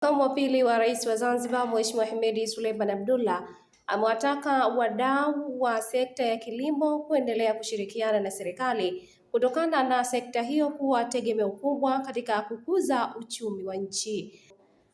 Makamu wa pili wa Rais wa Zanzibar Mheshimiwa Hemed Suleiman Abdullah amewataka wadau wa sekta ya kilimo kuendelea kushirikiana na serikali kutokana na sekta hiyo kuwa tegemeo kubwa katika kukuza uchumi wa nchi.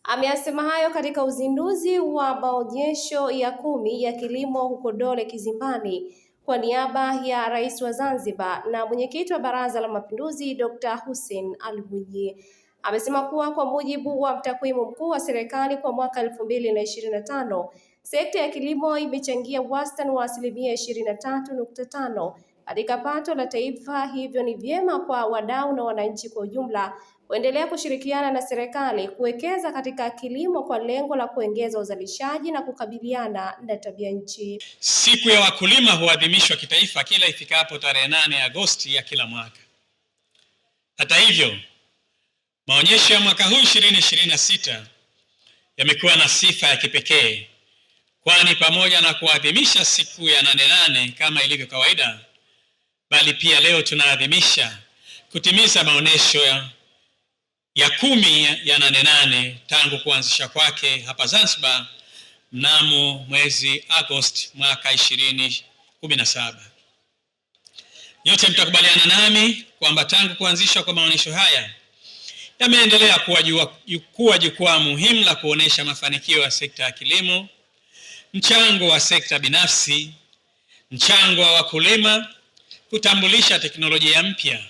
Ameyasema hayo katika uzinduzi wa maonyesho ya 10 ya kilimo huko Dole Kizimbani kwa niaba ya Rais wa Zanzibar na Mwenyekiti wa Baraza la Mapinduzi Dr. Hussein Ali Mwinyi. Amesema kuwa kwa mujibu wa takwimu mkuu wa serikali kwa mwaka 2025, sekta ya kilimo imechangia wastani wa 23.5% katika pato la taifa. Hivyo ni vyema kwa wadau na wananchi kwa ujumla kuendelea kushirikiana na serikali kuwekeza katika kilimo kwa lengo la kuongeza uzalishaji na kukabiliana na tabia nchi. Siku ya wakulima huadhimishwa kitaifa kila ifikapo tarehe 8 Agosti ya kila mwaka. Hata hivyo, maonyesho ya mwaka huu 2026 yamekuwa na sifa ya kipekee, kwani pamoja na kuadhimisha siku ya 8/8 kama ilivyo kawaida, bali pia leo tunaadhimisha kutimiza maonyesho ya 10 ya 8/8 tangu kuanzisha kwake hapa Zanzibar mnamo mwezi Agosti mwaka 2017. Nyote mtakubaliana nami kwamba tangu kuanzishwa kwa maonyesho haya yameendelea kuwa jukwaa muhimu la kuonesha mafanikio ya sekta ya kilimo, mchango wa sekta binafsi, mchango wa wakulima, kutambulisha teknolojia mpya,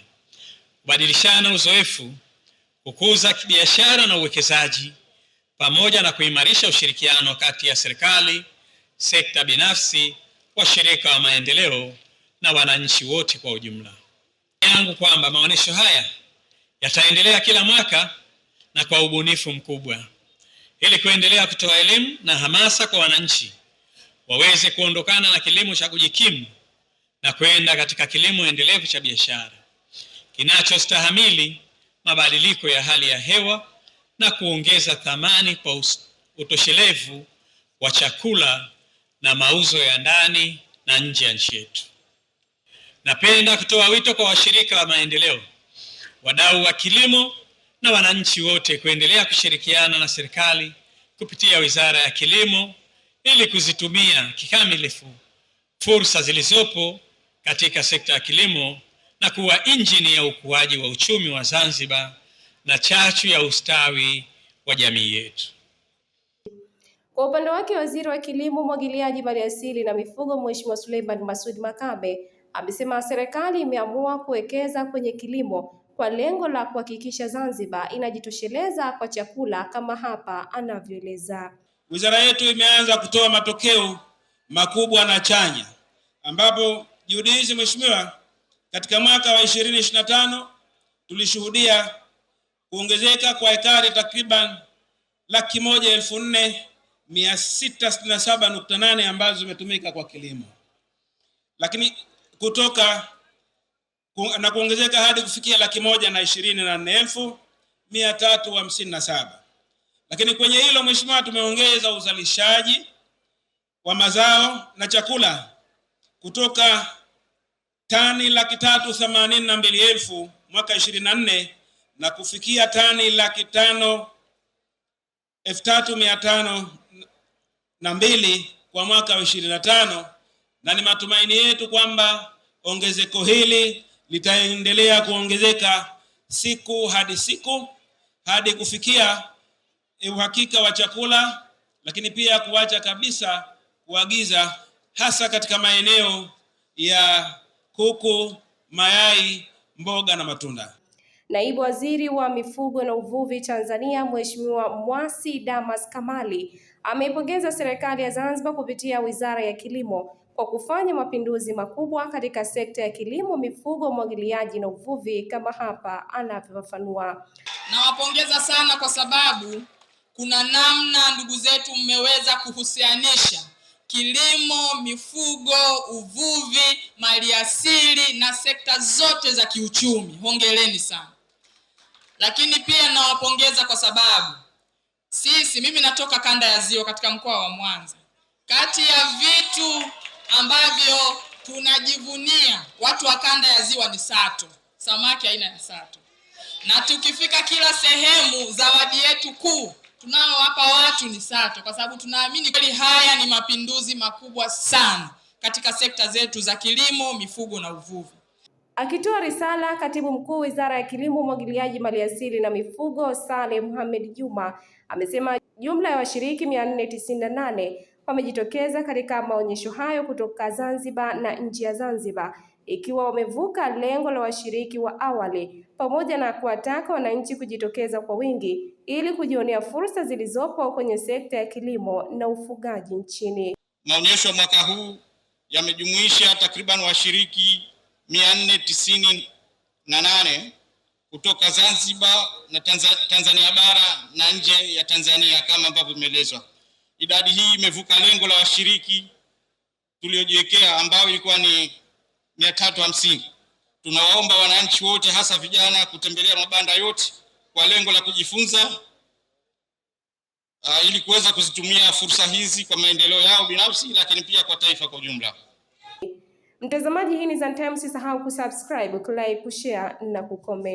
kubadilishana uzoefu, kukuza biashara na uwekezaji, pamoja na kuimarisha ushirikiano kati ya serikali, sekta binafsi, washirika wa maendeleo na wananchi wote kwa ujumla. Yangu kwamba maonyesho haya yataendelea kila mwaka na kwa ubunifu mkubwa ili kuendelea kutoa elimu na hamasa kwa wananchi waweze kuondokana na kilimo cha kujikimu na kwenda katika kilimo endelevu cha biashara kinachostahimili mabadiliko ya hali ya hewa na kuongeza thamani kwa utoshelevu wa chakula na mauzo ya ndani na nje ya nchi yetu. Napenda kutoa wito kwa washirika wa maendeleo, wadau wa kilimo na wananchi wote kuendelea kushirikiana na serikali kupitia Wizara ya Kilimo ili kuzitumia kikamilifu fursa zilizopo katika sekta ya kilimo na kuwa injini ya ukuaji wa uchumi wa Zanzibar na chachu ya ustawi wa jamii yetu. Kwa upande wake, Waziri wa Kilimo, Umwagiliaji, Maliasili na Mifugo Mheshimiwa Suleiman Masud Makabe amesema serikali imeamua kuwekeza kwenye kilimo kwa lengo la kuhakikisha Zanzibar inajitosheleza kwa chakula kama hapa anavyoeleza. Wizara yetu imeanza kutoa matokeo makubwa na chanya, ambapo juhudi hizi Mheshimiwa, katika mwaka wa 2025 tulishuhudia kuongezeka kwa ekari takriban 104,667.8 ambazo zimetumika kwa kilimo, lakini kuongezeka hadi kufikia 124,357. Lakini kwenye hilo Mheshimiwa, tumeongeza uzalishaji wa mazao na chakula kutoka tani 382,000 mwaka 24 na kufikia tani 503,502 kwa mwaka wa 25, na ni matumaini yetu kwamba ongezeko hili litaendelea kuongezeka siku hadi kufikia uhakika wa chakula, lakini pia kuacha kabisa kuagiza, hasa katika maeneo ya kuku, mayai, mboga na matunda. Naibu Waziri wa Mifugo na Uvuvi Tanzania Mheshimiwa Mwasi Damas Kamali ameipongeza serikali ya Zanzibar kupitia Wizara ya Kilimo kwa kufanya mapinduzi makubwa katika sekta ya kilimo, mifugo, umwagiliaji na uvuvi kama hapa anavyofafanua. Nawapongeza sana kwa sababu kuna namna ndugu zetu mmeweza kuhusianisha kilimo, mifugo, uvuvi, maliasili na sekta zote za kiuchumi. Hongereni sana. Lakini pia nawapongeza kwa sababu mimi natoka kanda ya Ziwa katika mkoa wa Mwanza. Kati ya vitu ambavyo tunajivunia watu wa kanda ya Ziwa ni sato, samaki aina ya sato. Na tukifika kila sehemu, zawadi yetu kuu tunaowapa watu ni SATO, kwa sababu tunaamini kweli haya ni mapinduzi makubwa sana katika sekta zetu za kilimo, mifugo na uvuvi. Akitoa risala, Katibu Mkuu Wizara ya Kilimo, Umwagiliaji, Maliasili na Mifugo, Saleh Mohamed Juma, amesema jumla ya washiriki 498 wamejitokeza katika maonyesho hayo kutoka Zanzibar na nje ya Zanzibar, ikiwa wamevuka lengo la washiriki wa awali, pamoja na kuwataka wananchi kujitokeza kwa wingi ili kujionea fursa zilizopo kwenye sekta ya kilimo na ufugaji nchini. Maonyesho mwaka huu yamejumuisha takriban washiriki 498 kutoka Zanzibar na Tanzania bara na nje ya Tanzania kama ambavyo imeelezwa. Idadi hii imevuka lengo la washiriki tuliojiwekea ambao ilikuwa ni 350. Tunawaomba wananchi wote hasa vijana kutembelea mabanda yote kwa lengo la kujifunza ili kuweza kuzitumia fursa hizi kwa maendeleo yao binafsi, lakini pia kwa taifa kwa ujumla. Mtazamaji, hii ni Zantime, usisahau kusubscribe, kulike, kushare na kucomment.